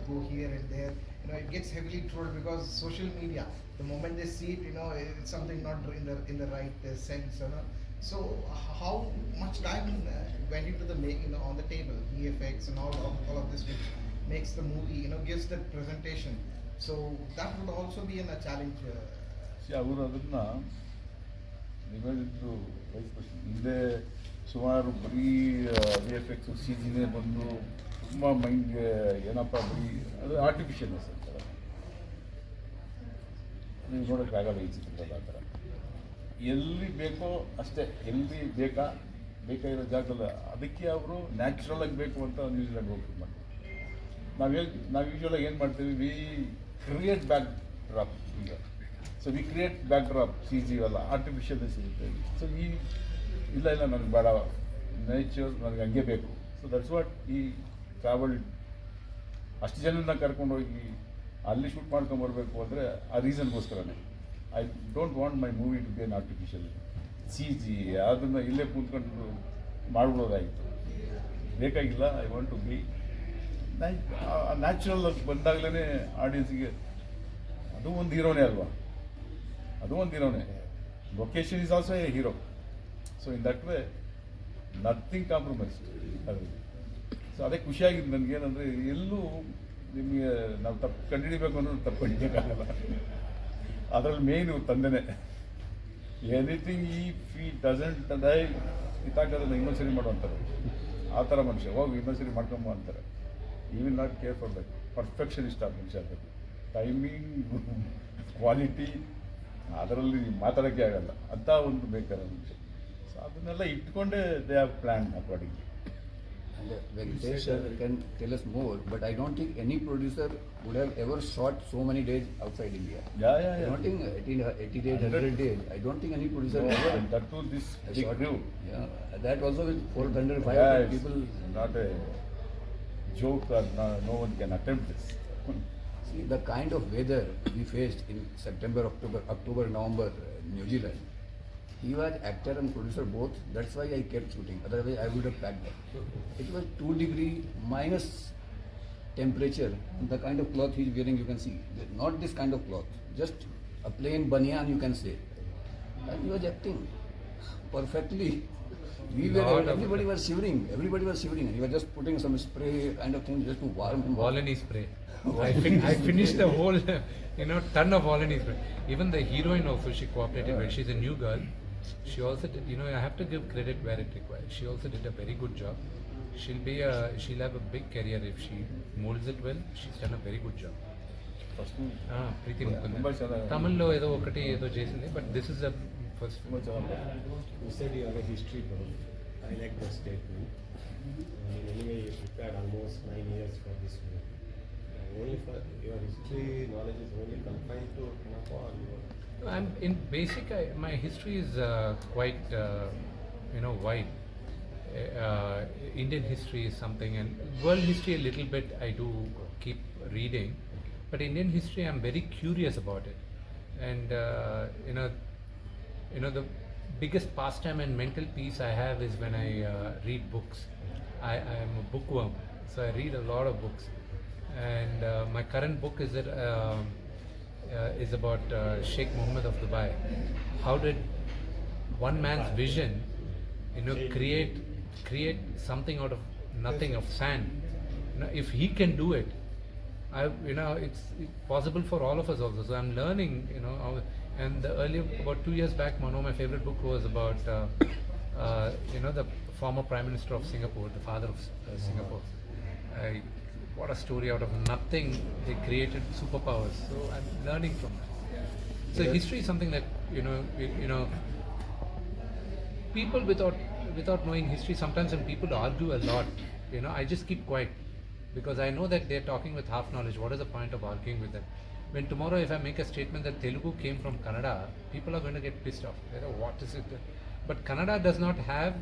go here and there. It gets heavily trolled because social media. The moment they see it, it's something not in the right sense. So how much time went into the make, on the table, VFX and all of this, which makes the movie, gives the presentation. So that would also be a challenge. ಅವರು ಅದನ್ನು ನೀವೇಳಿದ್ರು vice president ಹಿಂದೆ ಸುಮಾರು ಬರೀ V F x C ಜಿನೇ ಬಂದು ತುಂಬ ಮೈಂಡ್ಗೆ ಏನಪ್ಪ ಬರೀ ಅದು ಆರ್ಟಿಫಿಷಿಯಲ್ನೆಸ್ ಅಂತಾರೆ. ನೀವು ನೋಡೋಕ್ಕಾಗಲ್ಲ ಈ ಚಿತ್ರದಲ್ಲಿ ಆ ಥರ. ಎಲ್ಲಿ ಬೇಕೋ ಅಷ್ಟೇ, ಎಲ್ಲಿ ಬೇಕಾಗಿರೋ ಜಾಗದಲ್ಲಿ ಅದಕ್ಕೆ ಅವರು ನ್ಯಾಚುರಲಾಗಿ ಬೇಕು ಅಂತ ನ್ಯೂಜಿಲೆಂಡ್ ಹೋಗ್ತೀವಿ ಮಾಡಿ. ನಾವು ಯೂಶ್ವಲಾಗಿ ಏನು ಮಾಡ್ತೀವಿ, ವಿ ಕ್ರಿಯೇಟ್ ಬ್ಯಾಕ್ ಡ್ರಾಪ್ ಈಗ. So we create back drop C G ಎಲ್ಲ ಆರ್ಟಿಫಿಷಿಯಲ್ನೆಸ್ ಇರುತ್ತೆ. ಸೊ ಇಲ್ಲ ನನಗೆ ಬೇಡ, ನೇಚರ್ ನನಗೆ ಹಂಗೆ ಬೇಕು. ಸೊ ದಟ್ಸ್ ವಾಟ್ ಈ ಟ್ರಾವೆಲ್ ಅಷ್ಟು ಜನನ ಕರ್ಕೊಂಡೋಗಿ ಅಲ್ಲಿ ಶೂಟ್ ಮಾಡ್ಕೊಂಬರ್ಬೇಕು ಅಂದರೆ ಆ ರೀಸನ್ಗೋಸ್ಕರನೇ. I don't want my movie to be an artificial C G. ಅದನ್ನು ಇಲ್ಲೇ ಕೂತ್ಕೊಂಡು ಮಾಡ್ಬಿಡೋದಾಯಿತು, ಬೇಕಾಗಿಲ್ಲ. I want to be natural ಬಂದಾಗಲೇ ಆಡಿಯನ್ಸಿಗೆ ಅದು ಒಂದು ಹೀರೋನೇ ಅಲ್ವಾ, ಅದು ಒಂದು ಹೀರೋನೇ. Location is also a hero. So in that way nothing compromise ಅದರಲ್ಲಿ. ಸೊ ಅದೇ ಖುಷಿಯಾಗಿದ್ದು ನನಗೇನಂದರೆ, ಎಲ್ಲೂ ನಿಮಗೆ ನಾವು ತಪ್ಪು ಕಂಡುಹಿಡಿಬೇಕು ಅನ್ನೋದು ತಪ್ಪು ಕಂಡುಹಿಡಿಯೋಕ್ಕಾಗಲ್ಲ. ಅದರಲ್ಲಿ ಮೇಯ್ನು ತಂದೆನೇ. ಎನಿಥಿಂಗ್ ಈ ಫಿ ಡಸಂಟ್ ಡೈ ಇತ್ತಾಕೋದನ್ನ ಇನ್ನೊಂದು ಸರಿ ಮಾಡುವಂತಾರೆ. ಆ ಥರ ಮನುಷ್ಯ ಹೋಗಿ ಇನ್ನೊಂದು ಸರಿ ಮಾಡ್ಕೊಂಬ ಅಂತಾರೆ. ಈ will not care for that. Perfectionist ಆ ಮನುಷ್ಯ. ಅದಕ್ಕೆ ಟೈಮಿಂಗ್, ಕ್ವಾಲಿಟಿ, ಅದರಲ್ಲಿ ಮಾತಾಡೋಕ್ಕೆ ಆಗಲ್ಲ ಅಂತ ಒಂದು ಬೇಕಾದ ಮನುಷ್ಯ. ಸೊ ಅದನ್ನೆಲ್ಲ ಇಟ್ಕೊಂಡೇ they have plan accordingly. And Venkatesh can tell us more, but I don't think any producer would have ever shot so many days outside India. Yeah. I don't think 80 days, 100 days. I don't think any producer ever. And that too, this big crew. Yeah, that also with 400, 500 Yeah, people. Not a joke, or no one can attempt this. See, the kind of weather we faced in September, October, November, New Zealand. He was actor and producer both. That's why I kept shooting. Otherwise, I would have packed up. It was 2 degree minus temperature. And the kind of cloth he's wearing, you can see. Not this kind of cloth. Just a plain banyan, you can say. And he was acting perfectly. Everybody was shivering. Everybody was shivering. He was just putting some spray kind of thing just to warm him. Volany spray. I finished the whole, ton of Volany spray. Even the heroine also, she cooperated well. She's a new girl. She also did, I have to give credit where it requires. She also did a very good job. She'll have a big career if she molds it well. She's done a very good job. Preeti Mukunda. Tamil lo edo okati edo chesindi, but this is a first. You said you have a history buff. I like the statement. Anyway, you prepared almost 9 years for this movie. Only for your history knowledge is only confined to Kannappa, or you? I'm in basic. My history is quite, wide. Indian history is something, and world history a little bit. I do keep reading, but Indian history I'm very curious about it. And the biggest pastime and mental peace I have is when I read books. I am a bookworm, so I read a lot of books. And my current book is about Sheikh Mohammed of Dubai. How did one man's vision, create something out of nothing, of sand? If he can do it, it's possible for all of us also. So I'm learning, and about 2 years back, one of my favorite book was about, the former Prime Minister of Singapore, the father of Singapore. What a story! Out of nothing, they created superpowers. So I'm learning from that. So history is something that people without knowing history, sometimes when people argue a lot, I just keep quiet because I know that they're talking with half knowledge. What is the point of arguing with them? When tomorrow, if I make a statement that Telugu came from Kannada, people are going to get pissed off. What is it? But Kannada does not have,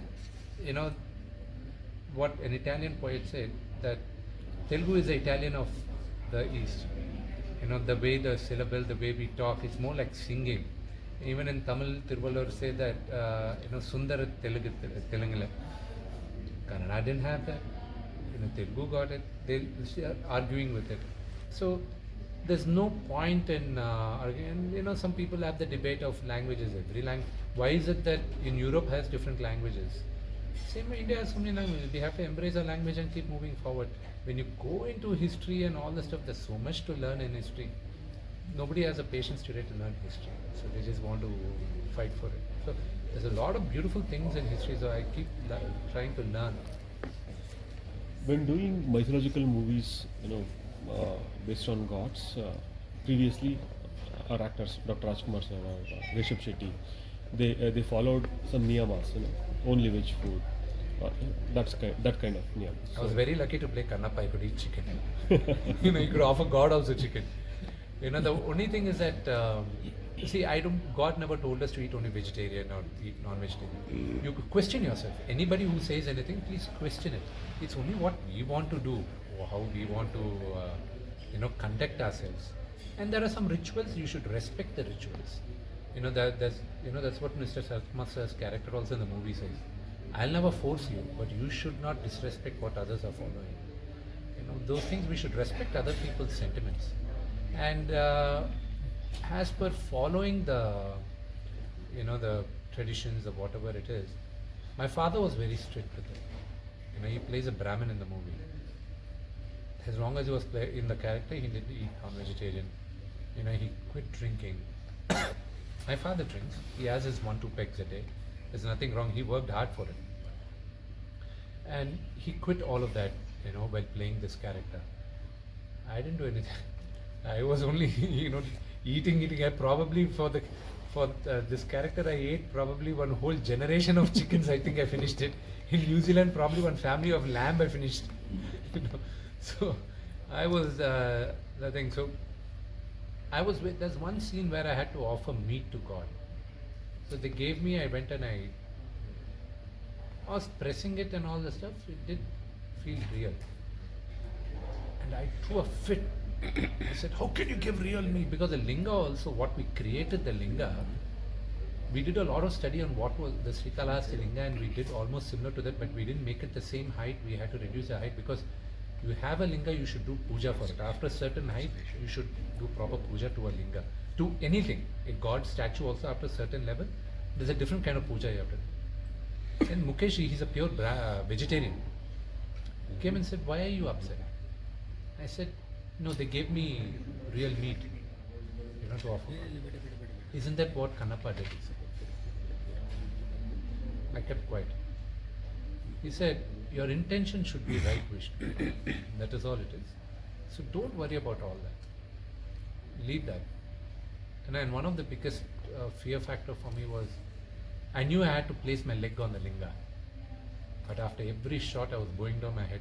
what an Italian poet said, that Telugu is the Italian of the East. The way the syllable, the way we talk, it's more like singing. Even in Tamil, Tiruvallur say that, Sundara Telangala. Kannada didn't have that. Telugu got it, they'll start arguing with it. So there's no point in arguing. Some people have the debate of languages. Every language. Why is it that in Europe has different languages? Same way India has so many languages. We have to embrace our language and keep moving forward. When you go into history and all the stuff, there's so much to learn in history. Nobody has the patience today to learn history, so they just want to fight for it. So there's a lot of beautiful things in history, so I keep trying to learn. When doing mythological movies, based on gods, previously our actors, Dr. Rajkumar sir or Rishabh Shetty, they followed some niyamas, only veg food, that kind of niyamas. I was very lucky to play Kannappa. I could eat chicken. You could offer God also chicken. The only thing is that, God never told us to eat only vegetarian or eat non-vegetarian. You could question yourself. Anybody who says anything, please question it. It's only what we want to do, or how we want to, conduct ourselves. And there are some rituals, you should respect the rituals. That's what Mr. Sarthma sir's character also in the movie says. I'll never force you, but you should not disrespect what others are following. Those things we should respect other people's sentiments. And as per following the traditions of whatever it is, my father was very strict with it. He plays a Brahmin in the movie. As long as he was in the character, he didn't eat non-vegetarian. He quit drinking. My father drinks. He has his 1-2 pegs a day. There's nothing wrong. He worked hard for it. And he quit all of that, while playing this character. I didn't do anything. I was only, eating. I probably for this character I ate probably one whole generation of chickens. I think I finished it. In New Zealand, probably one family of lamb I finished. So I was the thing. So I was with. There's one scene where I had to offer meat to God. So they gave me. I went and I was pressing it and all the stuff. It did feel real, and I threw a fit. I said, how can you give real meat? Because the linga also, what we created the linga, we did a lot of study on what was the Srikalahasti linga, and we did almost similar to that, but we didn't make it the same height. We had to reduce the height because you have a linga, you should do puja for it. After a certain height, you should do proper puja to a linga. To anything, a god statue also after a certain level, there's a different kind of puja you have to do. And Mukesh, he's a pure vegetarian. He came and said, why are you upset? I said, no, they gave me real meat, to offer. Isn't that what Kannappa did? I kept quiet. He said, your intention should be right, Vishnu. That is all it is. So don't worry about all that. Leave that. And one of the biggest fear factor for me was, I knew I had to place my leg on the linga. But after every shot, I was bowing down my head.